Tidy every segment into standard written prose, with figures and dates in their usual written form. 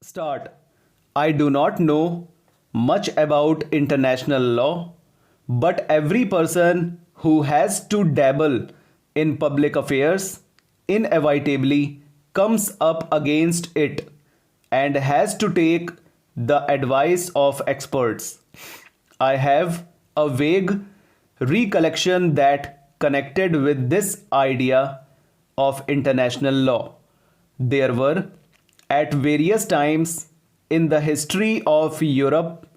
Start. I do not know much about international law, but every person who has to dabble in public affairs inevitably comes up against it and has to take the advice of experts. I have a vague recollection that connected with this idea of international law. There were, at various times in the history of Europe,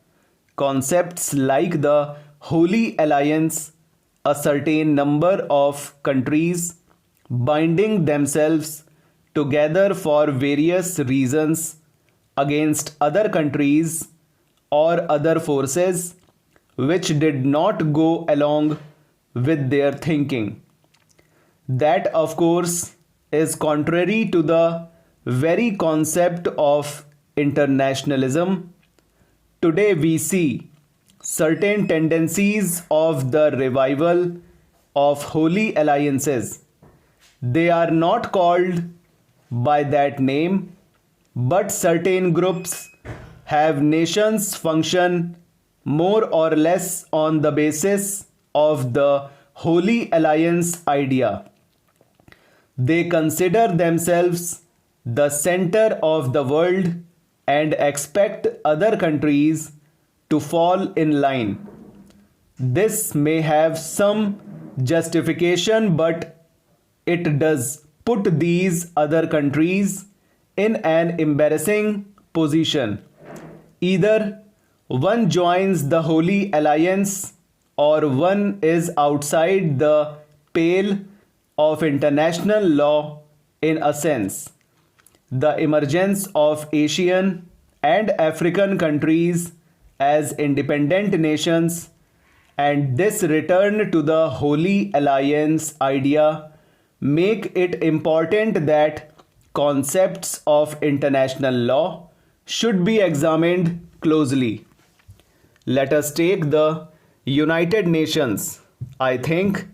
concepts like the Holy Alliance, a certain number of countries binding themselves together for various reasons against other countries or other forces which did not go along with their thinking. That, of course, is contrary to the very concept of internationalism. Today, we see certain tendencies of the revival of holy alliances. They are not called by that name, but certain groups have nations function more or less on the basis of the Holy Alliance idea. They consider themselves the center of the world and expect other countries to fall in line. This may have some justification, but it does put these other countries in an embarrassing position. Either one joins the Holy Alliance or one is outside the pale of international law in a sense. The emergence of Asian and African countries as independent nations and this return to the Holy Alliance idea make it important that concepts of international law should be examined closely. Let us take the United Nations. I think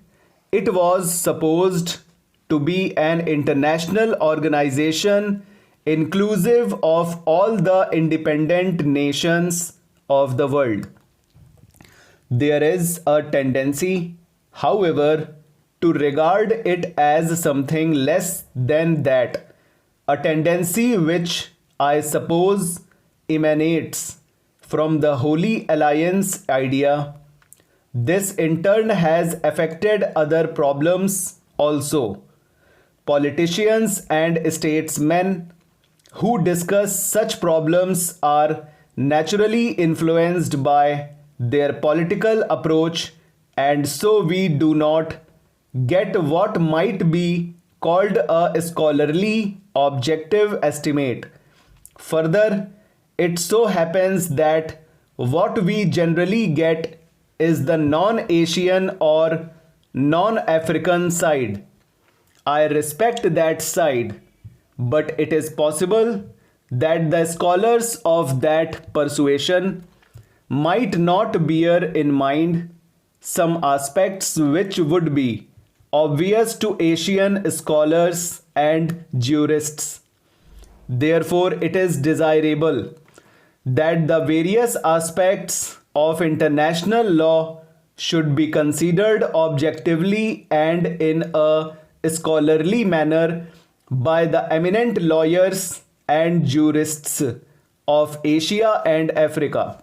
it was supposed to be an international organization inclusive of all the independent nations of the world. There is a tendency, however, to regard it as something less than that, a tendency which I suppose emanates from the Holy Alliance idea. This in turn has affected other problems also. Politicians and statesmen who discuss such problems are naturally influenced by their political approach, and so we do not get what might be called a scholarly objective estimate. Further, it so happens that what we generally get is the non-Asian or non-African side. I respect that side, but it is possible that the scholars of that persuasion might not bear in mind some aspects which would be obvious to Asian scholars and jurists. Therefore, it is desirable that the various aspects of international law should be considered objectively and in a scholarly manner by the eminent lawyers and jurists of Asia and Africa.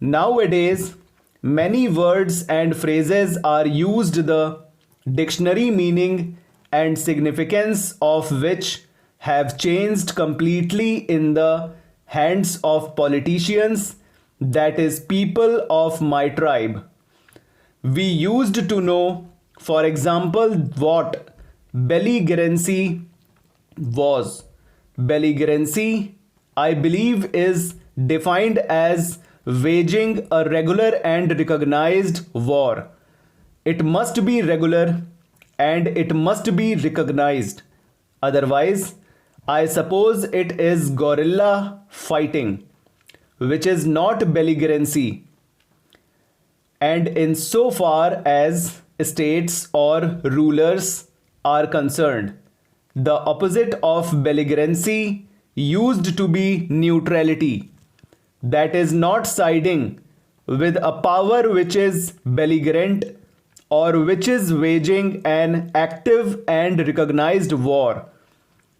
Nowadays, many words and phrases are used the dictionary meaning and significance of which have changed completely in the hands of politicians, that is, people of my tribe. We used to know, for example, what belligerency was. Belligerency, I believe, is defined as waging a regular and recognized war. It must be regular and it must be recognized. Otherwise, I suppose it is guerrilla fighting, which is not belligerency. And in so far as states or rulers are concerned, the opposite of belligerency used to be neutrality, that is, not siding with a power which is belligerent or which is waging an active and recognized war.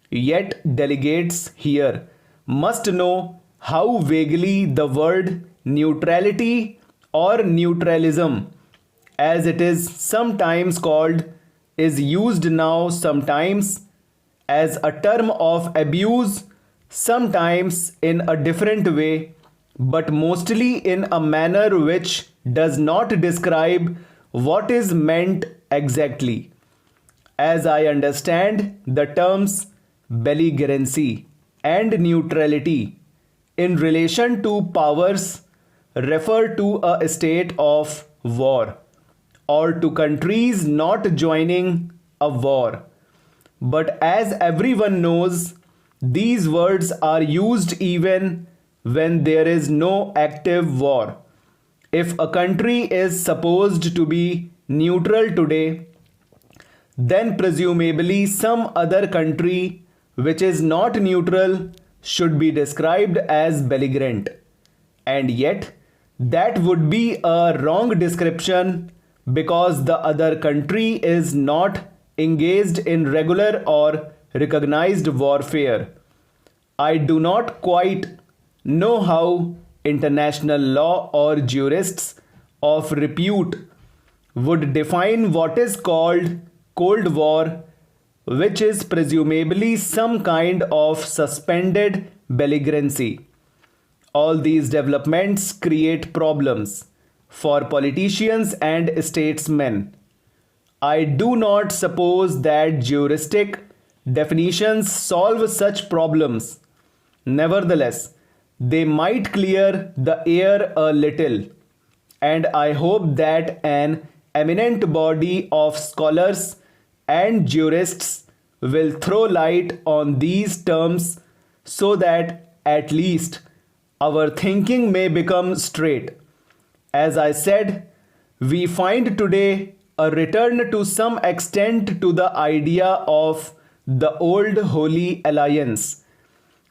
Yet, delegates here must know how vaguely the word neutrality or neutralism, as it is sometimes called, is used now, sometimes as a term of abuse, sometimes in a different way, but mostly in a manner which does not describe what is meant exactly. As I understand, the terms belligerency and neutrality in relation to powers refer to a state of war or to countries not joining a war. But as everyone knows, these words are used even when there is no active war. If a country is supposed to be neutral today, then presumably some other country which is not neutral should be described as belligerent. And yet, that would be a wrong description because the other country is not engaged in regular or recognized warfare. I do not quite know how international law or jurists of repute would define what is called Cold War, which is presumably some kind of suspended belligerency. All these developments create problems for politicians and statesmen. I do not suppose that juristic definitions solve such problems. Nevertheless, they might clear the air a little, and I hope that an eminent body of scholars and jurists will throw light on these terms so that at least our thinking may become straight. As I said, we find today a return to some extent to the idea of the old Holy Alliance,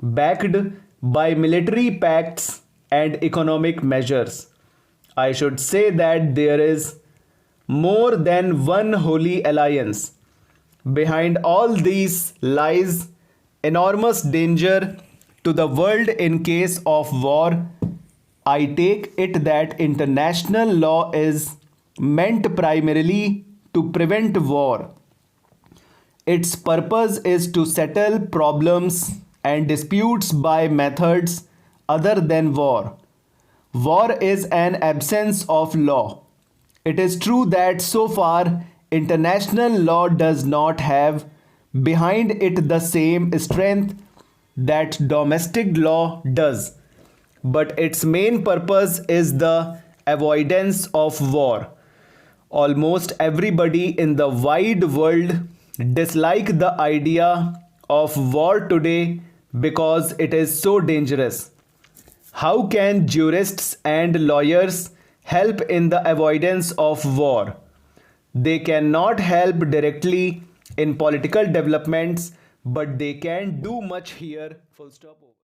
backed by military pacts and economic measures. I should say that there is more than one Holy Alliance. Behind all these lies enormous danger to the world in case of war. I take it that international law is meant primarily to prevent war. Its purpose is to settle problems and disputes by methods other than war. War is an absence of law. It is true that so far international law does not have behind it the same strength that domestic law does, but its main purpose is the avoidance of war. Almost everybody in the wide world dislike the idea of war today because it is so dangerous. How can jurists and lawyers help in the avoidance of war? They cannot help directly in political developments, but they can do much here. Full stop.